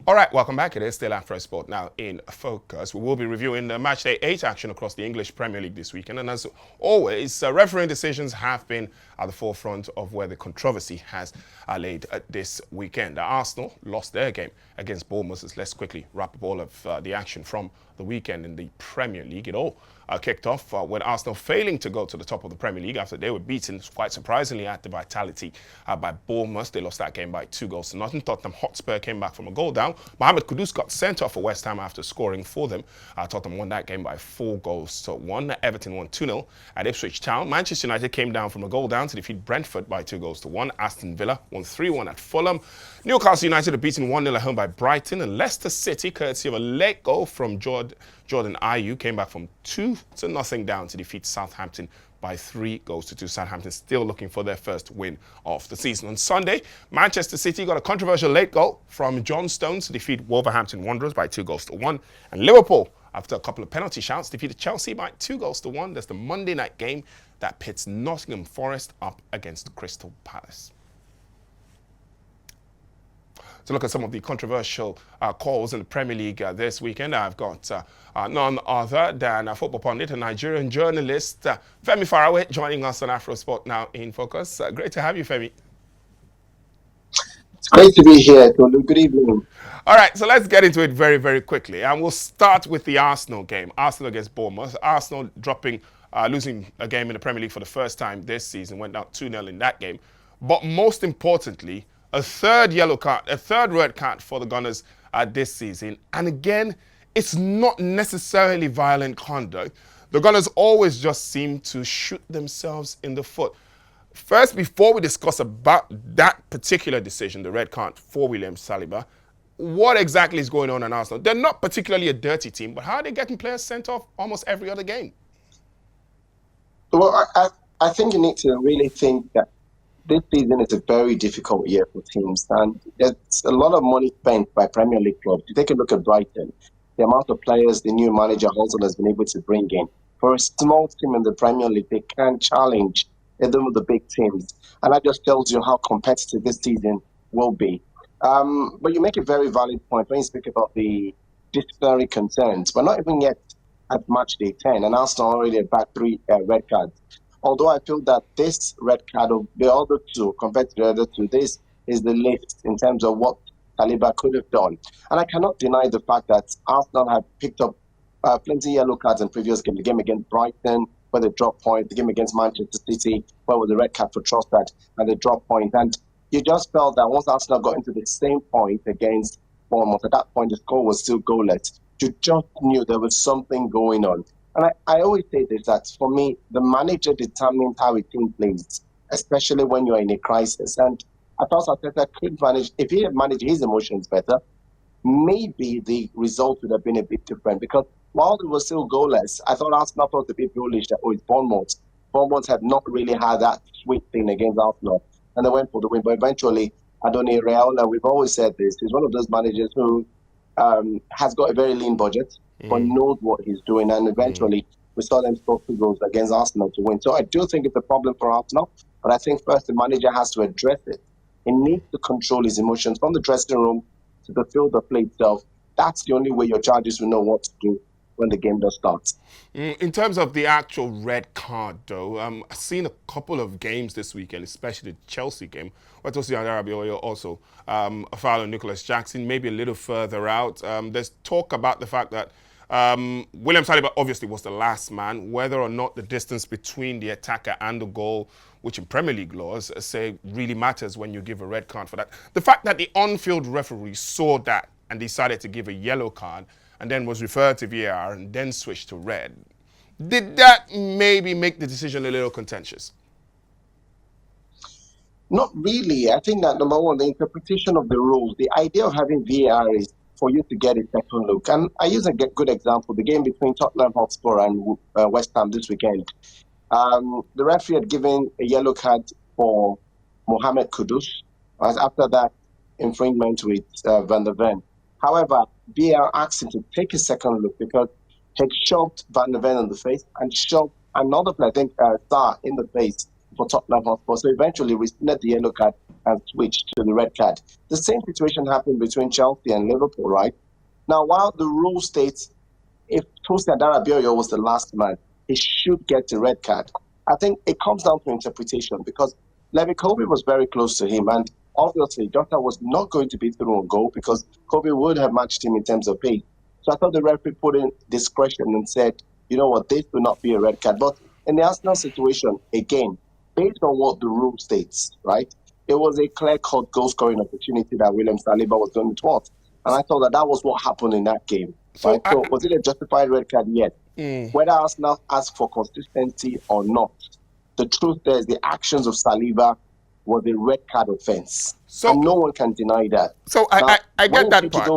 All right, welcome back. It is still Afrosport now in focus. We will be reviewing the Matchday 8 action across the English Premier League this weekend. And as always, refereeing decisions have been at the forefront of where the controversy has laid this weekend. Arsenal lost their game against Bournemouth. Let's quickly wrap up all of the action from the weekend in the Premier League. It all kicked off with Arsenal failing to go to the top of the Premier League after they were beaten, quite surprisingly, at the Vitality by Bournemouth. They lost that game by 2-0. Tottenham Hotspur came back from a goal down. Mohamed Kudus got sent off for West Ham after scoring for them. Tottenham won that game by 4-1. Everton won 2-0 at Ipswich Town. Manchester United came down from a goal down to defeat Brentford by 2-1. Aston Villa won 3-1 at Fulham. Newcastle United are beaten 1-0 at home by Brighton. And Leicester City, courtesy of a late goal from Jordan Ayew, came back from 2-0 down to defeat Southampton by 3-2. Southampton still looking for their first win of the season. On Sunday, Manchester City got a controversial late goal from John Stones to defeat Wolverhampton Wanderers by 2-1. And Liverpool, after a couple of penalty shouts, defeated Chelsea by 2-1. That's the Monday night game that pits Nottingham Forest up against Crystal Palace. To look at some of the controversial calls in the Premier League this weekend, I've got none other than football pundit and Nigerian journalist Femi Faraway joining us on Afrosport now in focus. Great to have you, Femi. It's great to be here, Tolu. Good evening. All right, so let's get into it very, very quickly. And we'll start with the Arsenal game. Arsenal against Bournemouth. Arsenal losing a game in the Premier League for the first time this season, went down 2-0 in that game. But most importantly, a third red card for the Gunners this season. And again, it's not necessarily violent conduct. The Gunners always just seem to shoot themselves in the foot. First, before we discuss about that particular decision, the red card for William Saliba, what exactly is going on in Arsenal? They're not particularly a dirty team, but how are they getting players sent off almost every other game? Well, I think you need to really think that this season is a very difficult year for teams, and there's a lot of money spent by Premier League clubs. You take a look at Brighton, the amount of players the new manager Hudson has been able to bring in. For a small team in the Premier League, they can challenge even with the big teams, and that just tells you how competitive this season will be. But you make a very valid point when you speak about the disciplinary concerns. We're not even yet at match day 10, and Arsenal already back three red cards. Although I feel that this red card of the other two, compared to the other two, this is the least in terms of what Saliba could have done. And I cannot deny the fact that Arsenal have picked up plenty yellow cards in previous games. The game against Brighton, where they dropped point, the game against Manchester City, where was the red card for Trossard, and they dropped point. And you just felt that once Arsenal got into the same point against Bournemouth, at that point the score was still goalless. You just knew there was something going on. And I always say this, that for me, the manager determines how a team plays, especially when you're in a crisis. And I thought Arteta could manage, if he had managed his emotions better, maybe the result would have been a bit different. Because while it was still goalless, I thought Arsenal thought a bit bullish that, it's Bournemouth. Bournemouth had not really had that sweet thing against Arsenal. And they went for the win. But eventually, Adoni Raiola, we've always said this, he's one of those managers who has got a very lean budget, but knows what he's doing. And eventually, we saw them score 2 goals against Arsenal to win. So I do think it's a problem for Arsenal, but I think first the manager has to address it. He needs to control his emotions from the dressing room to the field of play itself. That's the only way your charges will know what to do when the game does start. In terms of the actual red card, though, I've seen a couple of games this weekend, especially the Chelsea game, where Tosin Adarabioyo also a foul on Nicholas Jackson, maybe a little further out. There's talk about the fact that William Saliba obviously was the last man, whether or not the distance between the attacker and the goal, which in Premier League laws say really matters when you give a red card for that. The fact that the on-field referee saw that and decided to give a yellow card and then was referred to VAR and then switched to red, did that maybe make the decision a little contentious? Not really. I think that number one, the interpretation of the rules, the idea of having VAR is for you to get a second look. And I use a good example, the game between Tottenham Hotspur and West Ham this weekend. The referee had given a yellow card for Mohamed Kudus after that infringement with Van der Ven. However, VAR asked him to take a second look because he had shoved Van der Ven in the face and shoved another player, I think, Star in the face for Tottenham Hotspur. So eventually rescinded the yellow card and switched to the red card. The same situation happened between Chelsea and Liverpool, right? Now, while the rule states if Tosin Adarabioyo was the last man, he should get the red card. I think it comes down to interpretation because Levy Kobe was very close to him, and obviously Jota was not going to be through on goal because Kobe would have matched him in terms of pace. So I thought the referee put in discretion and said, you know what, this will not be a red card. But in the Arsenal situation, again, based on what the rule states, right, it was a clear-cut goal-scoring opportunity that William Saliba was going towards. And I thought that was what happened in that game. Right? So was it a justified red card? Yes. Whether Arsenal asked for consistency or not, the truth is the actions of Saliba was a red card offense. So, and no one can deny that. So now, I get that part.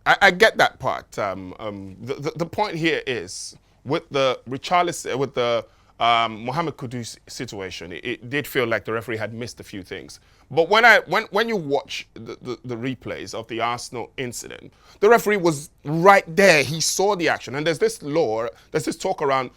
I get that part. The point here is with the Richarlison, with the Mohamed Kudus situation, it did feel like the referee had missed a few things. But when you watch the replays of the Arsenal incident, the referee was right there. He saw the action, and there's this talk around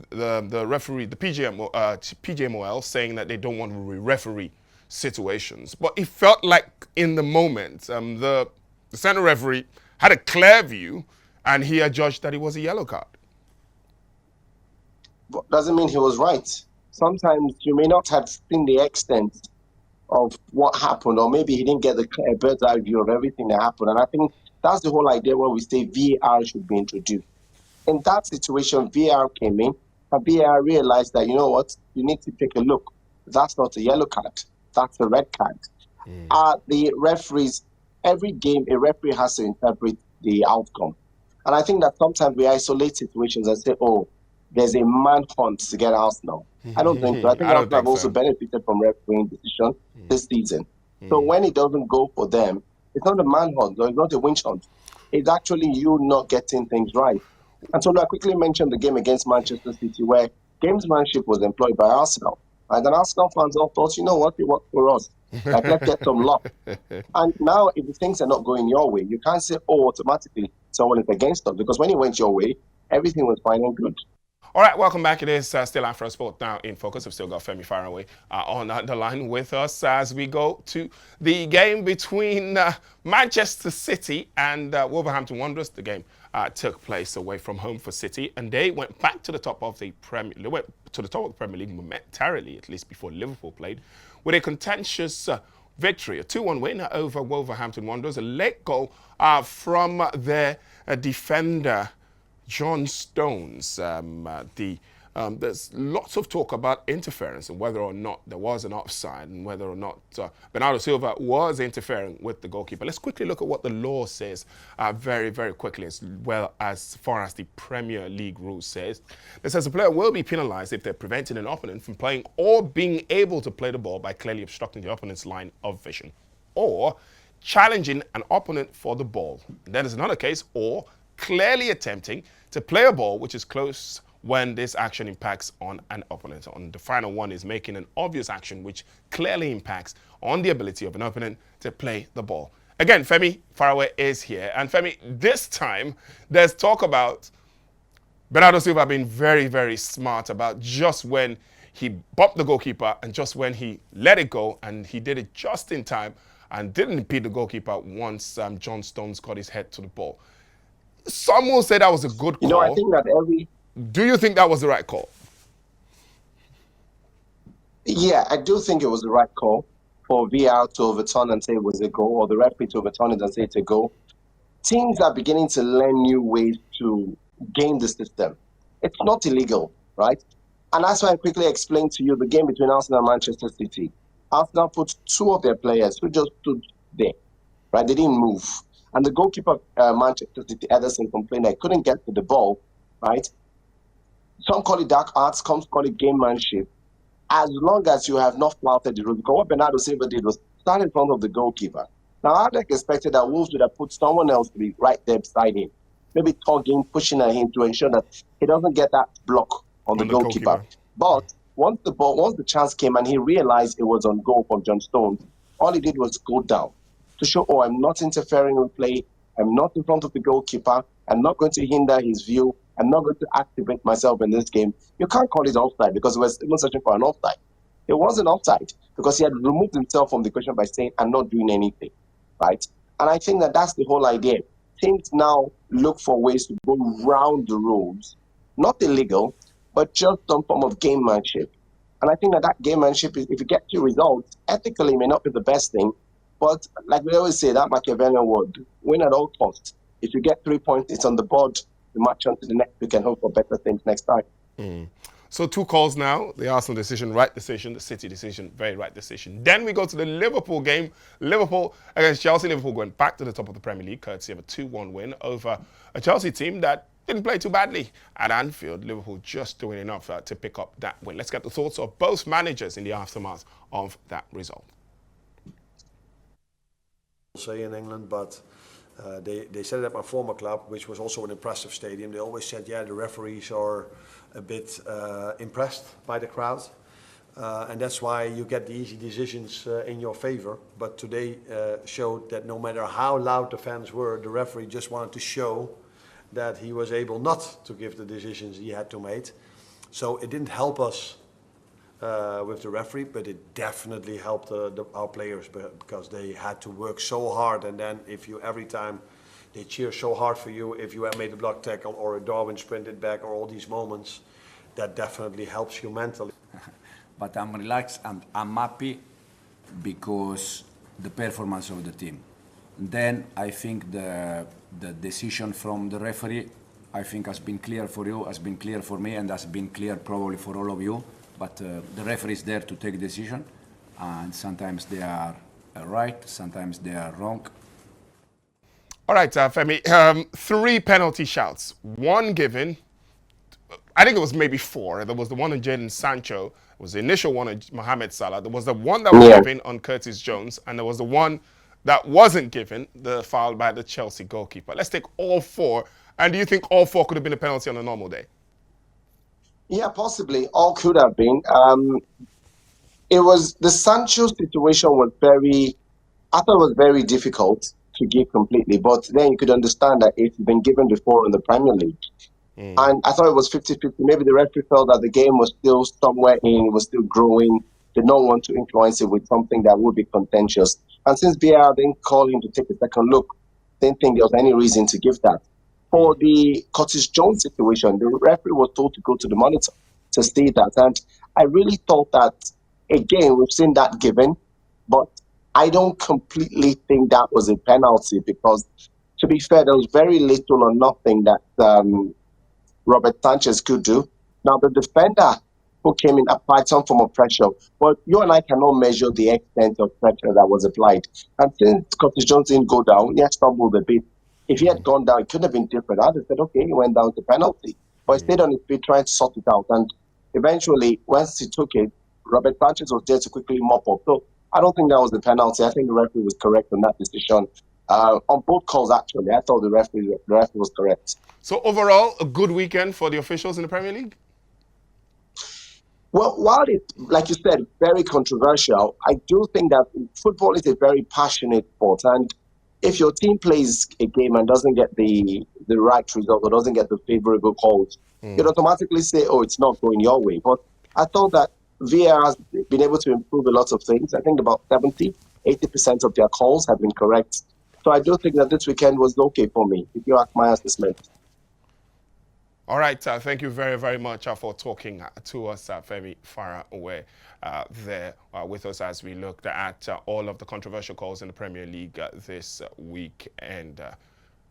the referee, the PGMOL, saying that they don't want to referee situations. But it felt like in the moment, the center referee had a clear view, and he adjudged that it was a yellow card. But doesn't mean he was right. Sometimes you may not have seen the extent of what happened, or maybe he didn't get the clear bird's eye view of everything that happened. And I think that's the whole idea when we say VAR should be introduced. In that situation, VAR came in, and VAR realized that, you know what, you need to take a look. That's not a yellow card. That's a red card. The referees, every game, a referee has to interpret the outcome. And I think that sometimes we isolate situations and say, oh, there's a manhunt to get Arsenal. I don't think so. I think Arsenal have also benefited from refereeing decision this season. So when it doesn't go for them, it's not a manhunt or it's not a witch hunt. It's actually you not getting things right. And so I quickly mentioned the game against Manchester City where gamesmanship was employed by Arsenal. And then Arsenal fans all thought, you know what, it worked for us. Like, let's get some luck. And now if the things are not going your way, you can't say, oh, automatically someone is against us. Because when it went your way, everything was fine and good. All right, welcome back. It is still Afrosport now in focus. We've still got Femi Faraway on the line with us as we go to the game between Manchester City and Wolverhampton Wanderers. The game took place away from home for City, and they went back to the top of the Premier. They went to the top of the Premier League momentarily, at least before Liverpool played, with a contentious victory, a 2-1 win over Wolverhampton Wanderers. A late goal from their defender, John Stones. There's lots of talk about interference and whether or not there was an offside and whether or not Bernardo Silva was interfering with the goalkeeper. Let's quickly look at what the law says very, very quickly, as well as far as the Premier League rules says. It says a player will be penalised if they're preventing an opponent from playing or being able to play the ball by clearly obstructing the opponent's line of vision or challenging an opponent for the ball. And then there's another case, or clearly attempting to play a ball which is close when this action impacts on an opponent. And the final one is making an obvious action which clearly impacts on the ability of an opponent to play the ball. Again, Femi Faraway is here. And Femi, this time there's talk about Bernardo Silva being very, very smart about just when he bumped the goalkeeper and just when he let it go, and he did it just in time and didn't impede the goalkeeper once John Stones got his head to the ball. Some will say that was a good call. You know, I think that Do you think that was the right call? Yeah, I do think it was the right call for VR to overturn and say it was a goal, or the referee to overturn it and say it's a goal. Teams are beginning to learn new ways to game the system. It's not illegal, right? And that's why I quickly explained to you the game between Arsenal and Manchester City. Arsenal put two of their players who just stood there, right? They didn't move. And the goalkeeper of Manchester City, Ederson, complained that he couldn't get to the ball, right? Some call it dark arts, some call it gamemanship. As long as you have not flouted the rule, because what Bernardo Silva did was stand in front of the goalkeeper. Now, I'd expected that Wolves would have put someone else to be right there beside him, maybe tugging, pushing at him to ensure that he doesn't get that block on the goalkeeper. But once the chance came and he realized it was on goal from John Stones, all he did was go down to show, oh, I'm not interfering with play. I'm not in front of the goalkeeper. I'm not going to hinder his view. I'm not going to activate myself in this game. You can't call it offside because we're still searching for an offside. It wasn't offside because he had removed himself from the question by saying, I'm not doing anything, right? And I think that that's the whole idea. Teams now look for ways to go around the rules, not illegal, but just some form of gamemanship. And I think that that gamemanship, is, if you get two results, ethically may not be the best thing, but like we always say, that Machiavellian word, win at all costs. If you get 3 points, it's on the board. You march on to the next week and hope for better things next time. So two calls now. The Arsenal decision, right decision. The City decision, very right decision. Then we go to the Liverpool game. Liverpool against Chelsea. Liverpool going back to the top of the Premier League, courtesy of a 2-1 win over a Chelsea team that didn't play too badly at Anfield. Liverpool just doing enough to pick up that win. Let's get the thoughts of both managers in the aftermath of that result. Say in England, but they said it at my former club, which was also an impressive stadium. They always said, yeah, the referees are a bit impressed by the crowd, and that's why you get the easy decisions in your favor. But today showed that no matter how loud the fans were, the referee just wanted to show that he was able not to give the decisions he had to make. So it didn't help us with the referee, but it definitely helped our players because they had to work so hard. And then if you every time they cheer so hard for you, if you have made a block tackle or a Darwin sprinted back or all these moments, that definitely helps you mentally. But I'm relaxed and I'm happy because the performance of the team. Then I think the decision from the referee, I think has been clear for you, has been clear for me, and has been clear probably for all of you. But the referee is there to take decision, and sometimes they are right, sometimes they are wrong. All right, Femi, 3 penalty shouts, 1 given. I think it was maybe 4. There was the one on Jadon Sancho. It was the initial one on Mohamed Salah. There was the one that was given on Curtis Jones. And there was the one that wasn't given, the foul by the Chelsea goalkeeper. Let's take all 4. And do you think all 4 could have been a penalty on a normal day? Yeah, possibly. All could have been. It was the Sancho situation was I thought it was very difficult to give completely, but then you could understand that it's been given before in the Premier League. And I thought it was 50-50. Maybe the referee felt that the game was still somewhere in, was still growing, did not want to influence it with something that would be contentious. And since BR didn't call him to take a second look, didn't think there was any reason to give that. For the Curtis Jones situation, the referee was told to go to the monitor to see that. And I really thought that, again, we've seen that given, but I don't completely think that was a penalty because, to be fair, there was very little or nothing that Robert Sanchez could do. Now, the defender who came in applied some form of pressure, but you and I cannot measure the extent of pressure that was applied. And since Curtis Jones didn't go down, he had stumbled a bit. If he had gone down, it could have been different. I'd have said, okay, he went down to penalty. But he stayed on his feet trying to sort it out. And eventually, once he took it, Robert Sanchez was there to quickly mop up. So I don't think that was the penalty. I think the referee was correct on that decision. On both calls, actually, I thought the referee was correct. So overall, a good weekend for the officials in the Premier League? Well, while it's, like you said, very controversial, I do think that football is a very passionate sport. And if your team plays a game and doesn't get the right result or doesn't get the favorable calls, you'd automatically say, oh, it's not going your way. But I thought that VAR has been able to improve a lot of things. I think about 80% of their calls have been correct. So I do think that this weekend was okay for me, if you ask my assessment. All right, thank you very, very much for talking to us, Femi Faraway, there with us as we looked at all of the controversial calls in the Premier League this week. And